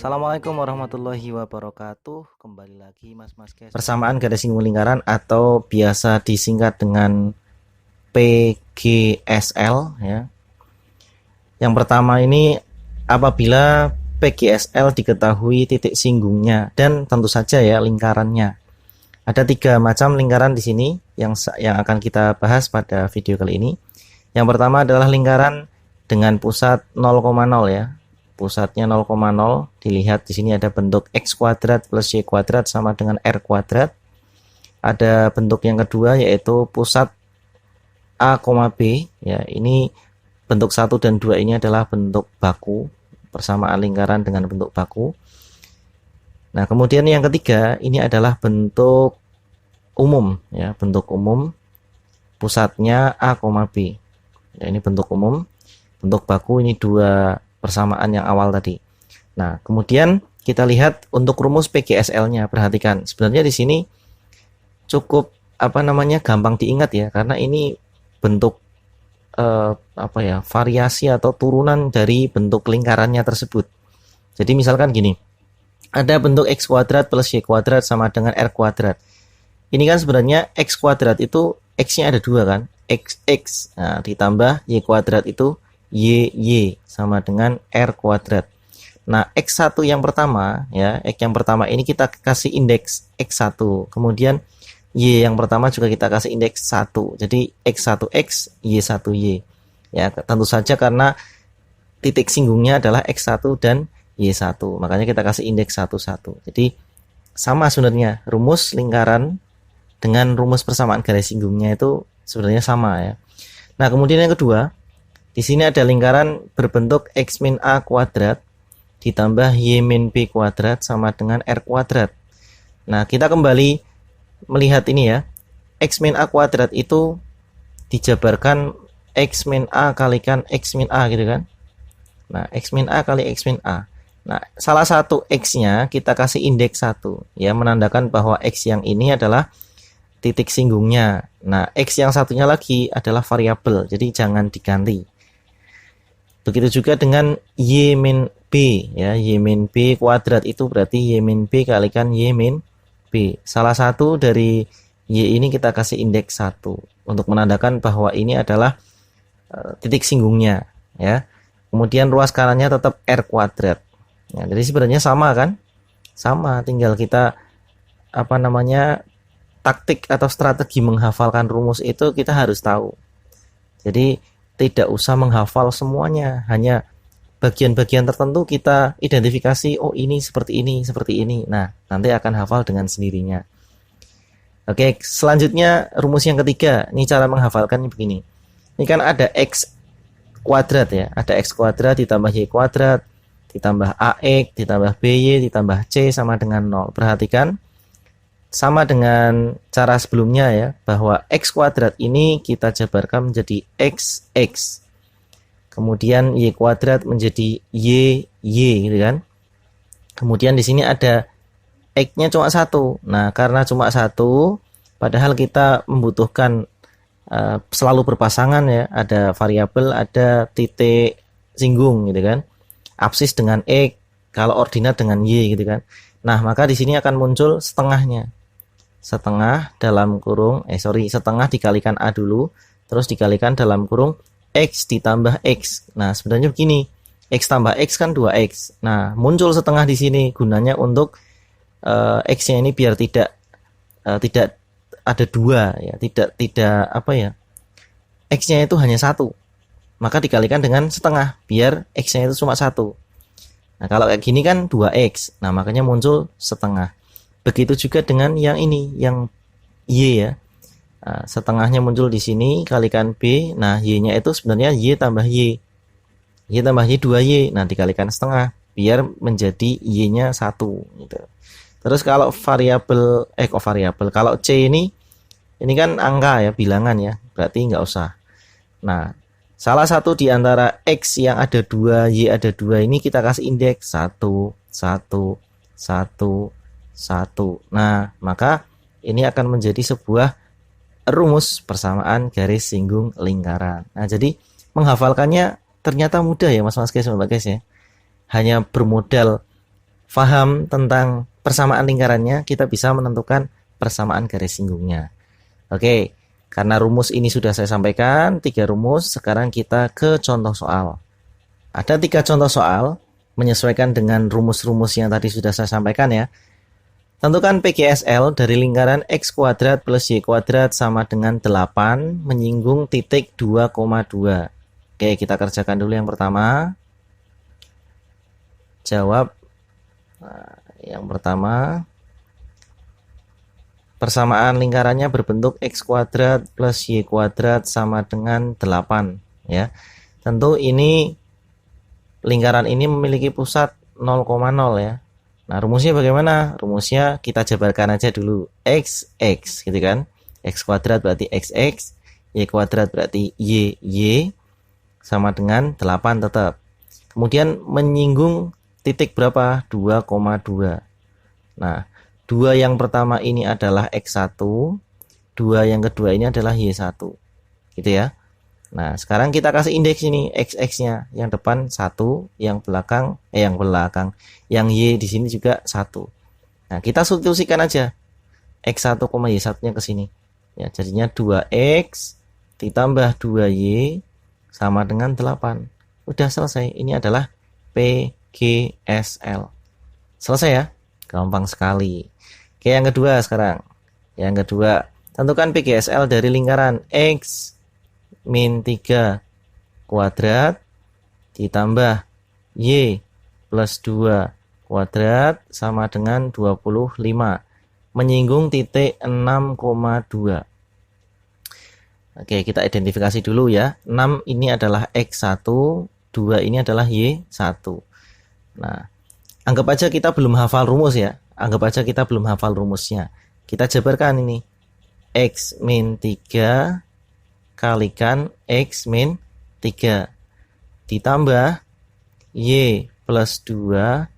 Assalamualaikum warahmatullahi wabarakatuh. Kembali lagi mas guys. Persamaan garis singgung lingkaran atau biasa disingkat dengan PGSL ya. Yang pertama ini apabila PGSL diketahui titik singgungnya dan tentu saja ya lingkarannya. Ada 3 macam lingkaran di sini yang akan kita bahas pada video kali ini. Yang pertama adalah lingkaran dengan pusat 0,0 ya. Pusatnya 0,0, dilihat di sini ada bentuk x kuadrat plus y kuadrat sama dengan r kuadrat. Ada bentuk yang kedua yaitu pusat a, b ya. Ini bentuk 1 dan 2 ini adalah bentuk baku, persamaan lingkaran dengan bentuk baku. Nah, kemudian yang ketiga ini adalah bentuk umum ya, bentuk umum pusatnya a, b. Ya, ini bentuk umum, bentuk baku ini 2 persamaan yang awal tadi. Nah, kemudian kita lihat untuk rumus PGSL-nya. Perhatikan, sebenarnya di sini cukup gampang diingat ya, karena ini bentuk variasi atau turunan dari bentuk lingkarannya tersebut. Jadi misalkan gini, ada bentuk x kuadrat plus y kuadrat sama dengan r kuadrat. Ini kan sebenarnya x kuadrat itu x-nya ada 2 kan, x. Nah, ditambah y kuadrat itu y sama dengan r kuadrat. Nah, x1 yang pertama ya, x yang pertama ini kita kasih indeks x1. Kemudian y yang pertama juga kita kasih indeks 1. Jadi x1x, y1y. Ya, tentu saja karena titik singgungnya adalah x1 dan y1. Makanya kita kasih indeks 1, 1. Jadi sama sebenarnya rumus lingkaran dengan rumus persamaan garis singgungnya itu sebenarnya sama ya. Nah, kemudian yang kedua, di sini ada lingkaran berbentuk x min a kuadrat ditambah y min b kuadrat sama dengan r kuadrat. Nah, kita kembali melihat ini ya. X min a kuadrat itu dijabarkan x min a kalikan x min a gitu kan. Nah, x min a kali x min a. Nah, salah satu x-nya kita kasih indeks 1 ya, menandakan bahwa x yang ini adalah titik singgungnya. Nah, x yang satunya lagi adalah variabel, jadi jangan diganti. Begitu juga dengan y min b ya, y min b kuadrat itu berarti y min b kalikan y min b. Salah satu dari y ini kita kasih indeks 1 untuk menandakan bahwa ini adalah titik singgungnya ya. Kemudian ruas kanannya tetap r kuadrat. Ya, jadi sebenarnya sama kan? Sama, tinggal kita taktik atau strategi menghafalkan rumus itu kita harus tahu. Jadi tidak usah menghafal semuanya, hanya bagian-bagian tertentu kita identifikasi, oh ini seperti ini, seperti ini. Nah, nanti akan hafal dengan sendirinya. Oke, selanjutnya rumus yang ketiga. Ini cara menghafalkannya begini. Ini kan ada x kuadrat ya, ada x kuadrat ditambah y kuadrat, ditambah ax, ditambah by, ditambah c sama dengan 0. Perhatikan, sama dengan cara sebelumnya ya, bahwa x kuadrat ini kita jabarkan menjadi xx. Kemudian y kuadrat menjadi y gitu kan. Kemudian di sini ada x-nya cuma 1. Nah, karena cuma 1, padahal kita membutuhkan selalu berpasangan ya, ada variabel, ada titik singgung gitu kan. Absis dengan x, kalau ordinat dengan y gitu kan. Nah, maka di sini akan muncul setengahnya. Setengah dalam kurung setengah dikalikan a dulu, terus dikalikan dalam kurung x ditambah x. Nah, sebenarnya begini, x tambah x kan 2x. Nah, muncul setengah di sini gunanya untuk x-nya ini biar tidak ada 2 ya, tidak x-nya itu hanya 1. Maka dikalikan dengan setengah biar x-nya itu cuma 1. Nah, kalau kayak gini kan 2x. Nah, makanya muncul setengah. Begitu juga dengan yang ini, yang y ya. Nah, setengahnya muncul di sini kalikan b. Nah, y-nya itu sebenarnya y tambah y. Y tambah y 2y. Nah, dikalikan setengah biar menjadi y-nya 1 gitu. Terus kalau variabel kalau c ini kan angka ya, bilangan ya. Berarti nggak usah. Nah, salah satu di antara x yang ada 2, y ada 2 ini kita kasih indeks 1, 1, 1, 1. Nah, maka ini akan menjadi sebuah rumus persamaan garis singgung lingkaran. Nah, jadi menghafalkannya ternyata mudah ya Mas guys, Mbak guys ya. Hanya bermodal paham tentang persamaan lingkarannya, kita bisa menentukan persamaan garis singgungnya. Oke, karena rumus ini sudah saya sampaikan, 3 rumus, sekarang kita ke contoh soal. Ada 3 contoh soal, menyesuaikan dengan rumus-rumus yang tadi sudah saya sampaikan ya. Tentukan PGSL dari lingkaran X kuadrat plus Y kuadrat sama dengan 8 menyinggung titik 2,2. Oke, kita kerjakan dulu yang pertama. Jawab. Nah, yang pertama, persamaan lingkarannya berbentuk X kuadrat plus Y kuadrat sama dengan 8 ya. Tentu ini lingkaran ini memiliki pusat 0,0 ya. Nah, rumusnya bagaimana? Rumusnya kita jabarkan aja dulu. X gitu kan. X kuadrat berarti XX, Y kuadrat berarti YY sama dengan 8 tetap. Kemudian menyinggung titik berapa? 2,2. Nah, 2 yang pertama ini adalah X1, 2 yang kedua ini adalah Y1. Gitu ya. Nah, sekarang kita kasih indeks ini XX-nya. Yang depan 1, yang belakang yang Y di sini juga 1. Nah, kita substitusikan aja X1, Y1-nya ke sini. Ya, jadinya 2X ditambah 2Y sama dengan 8. Udah selesai. Ini adalah PGSL. Selesai ya? Gampang sekali. Oke, yang kedua sekarang. Yang kedua, tentukan PGSL dari lingkaran X min 3 kuadrat ditambah Y plus 2 kuadrat sama dengan 25 menyinggung titik 6,2. Oke, kita identifikasi dulu ya. 6 ini adalah X1, 2 ini adalah Y1. Nah, anggap aja kita belum hafal rumus ya. Anggap aja kita belum hafal rumusnya. Kita jabarkan ini. X min 3 kalikan X min 3 ditambah Y plus 2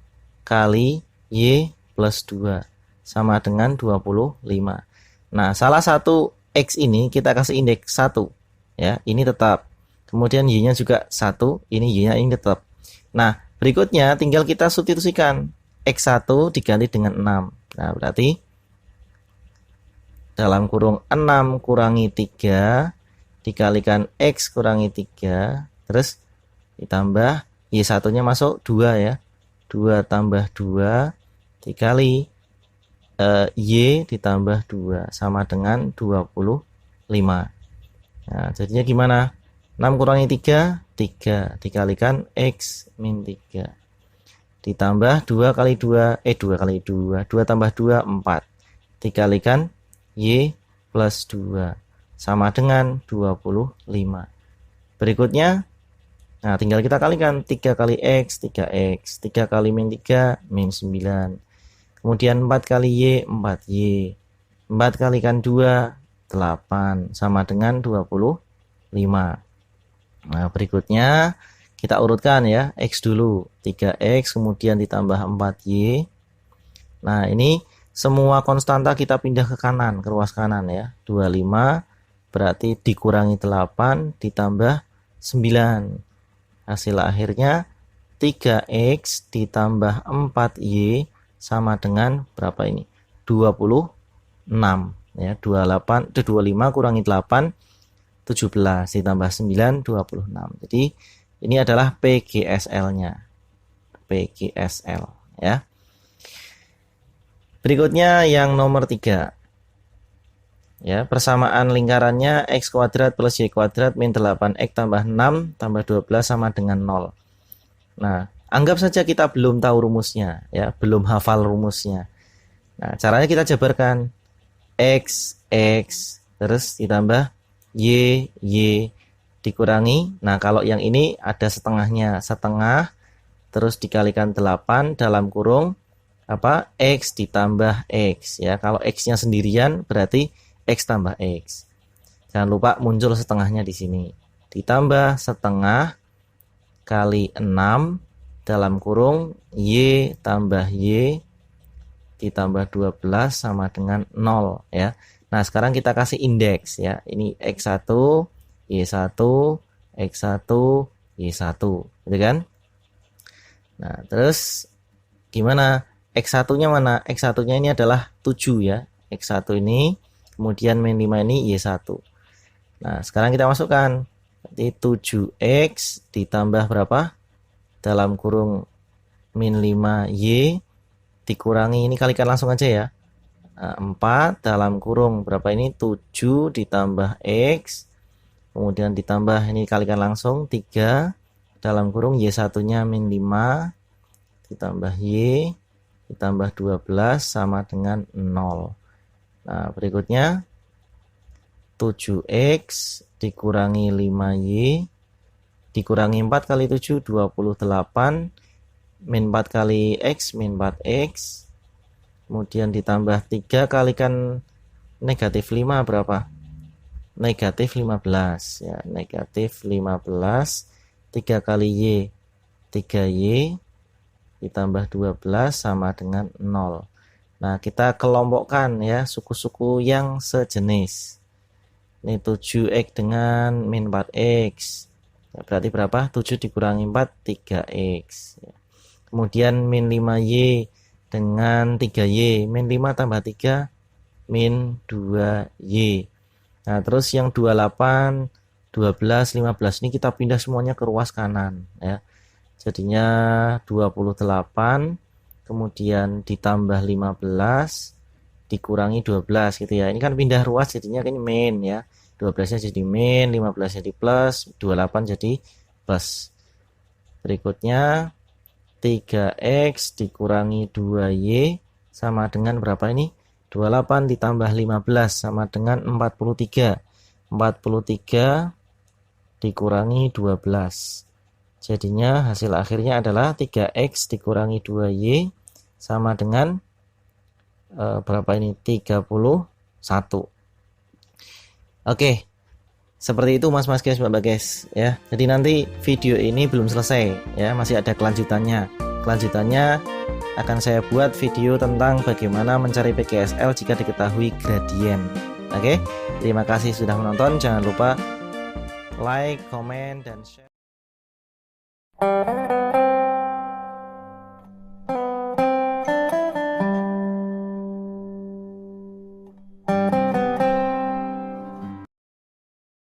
kali Y plus 2 sama dengan 25. Nah, salah satu X ini kita kasih indeks 1 ya, ini tetap. Kemudian Y-nya juga 1, ini Y-nya ini tetap. Nah, berikutnya tinggal kita substitusikan X1 diganti dengan 6. Nah, berarti dalam kurung 6 kurangi 3 dikalikan X kurangi 3, terus ditambah Y1-nya masuk 2 ya. 2 tambah 2 dikali Y ditambah 2 sama dengan 25. Nah, jadinya gimana? 6 kurangi 3, 3 dikalikan X min 3 ditambah 2 kali 2, 2 tambah 2, 4 dikalikan Y plus 2 sama dengan 25. Berikutnya, nah tinggal kita kalikan 3 kali X, 3X, 3 kali min 3, min 9. Kemudian 4 kali Y, 4Y. 4 kalikan 2, 8. Sama dengan 25. Nah, berikutnya kita urutkan ya. X dulu. 3X, kemudian ditambah 4Y. Nah, ini semua konstanta kita pindah ke kanan, ke ruas kanan ya. 25 berarti dikurangi 8 ditambah 9. Hasil akhirnya 3X ditambah 4Y sama dengan berapa ini? 26 ya. 25 kurangi 8 17 ditambah 9 26. Jadi ini adalah PGSL-nya. PGSL ya. Berikutnya yang nomor 3. Ya, persamaan lingkarannya X kuadrat plus Y kuadrat min 8X tambah 6 tambah 12 sama dengan 0. Nah, anggap saja kita belum tahu rumusnya ya, belum hafal rumusnya. Nah, caranya kita jabarkan X terus ditambah Y dikurangi. Nah, kalau yang ini ada setengahnya, setengah terus dikalikan 8 dalam kurung apa? X ditambah X ya. Kalau X-nya sendirian berarti X tambah X. Jangan lupa muncul setengahnya di sini. Ditambah setengah kali 6 dalam kurung Y tambah Y ditambah 12 sama dengan 0 ya. Nah, sekarang kita kasih indeks ya. Ini X1, Y1, X1, Y1, gitu kan? Nah, terus gimana? X1-nya mana? X1-nya ini adalah 7 ya. X1 ini, kemudian min 5 ini Y1. Nah, sekarang kita masukkan. Berarti 7X ditambah berapa? Dalam kurung min 5Y dikurangi, ini kalikan langsung aja ya. Nah, 4 dalam kurung berapa ini? 7 ditambah X. Kemudian ditambah, ini kalikan langsung, 3 dalam kurung Y1-nya min 5 ditambah Y ditambah 12 sama dengan 0. Nah, berikutnya 7X dikurangi 5Y dikurangi 4 kali 7 28 min 4 kali X min 4X, kemudian ditambah 3 kalikan negatif 5 berapa? Negatif 15 ya, negatif 15. 3 kali Y 3Y ditambah 12 sama dengan 0. Nah, kita kelompokkan ya suku-suku yang sejenis. Ini 7X dengan min 4X. Ya, berarti berapa? 7 dikurangi 4, 3X. Ya. Kemudian min 5Y dengan 3Y. Min 5 tambah 3, min 2Y. Nah, terus yang 28, 12, 15 ini kita pindah semuanya ke ruas kanan ya. Jadinya 28 kemudian ditambah 15 dikurangi 12 gitu ya. Ini kan pindah ruas jadinya ini min ya. 12-nya jadi min, 15 jadi plus, 28 jadi plus. Berikutnya 3X dikurangi 2Y sama dengan berapa ini? 28 ditambah 15 sama dengan 43. 43 dikurangi 12. Jadinya hasil akhirnya adalah 3X dikurangi 2Y sama dengan berapa ini? 31. Oke. Seperti itu Mas guys, Mbak guys ya. Jadi nanti video ini belum selesai ya, masih ada kelanjutannya. Kelanjutannya akan saya buat video tentang bagaimana mencari PGSL jika diketahui gradien. Oke, terima kasih sudah menonton. Jangan lupa like, comment, dan share.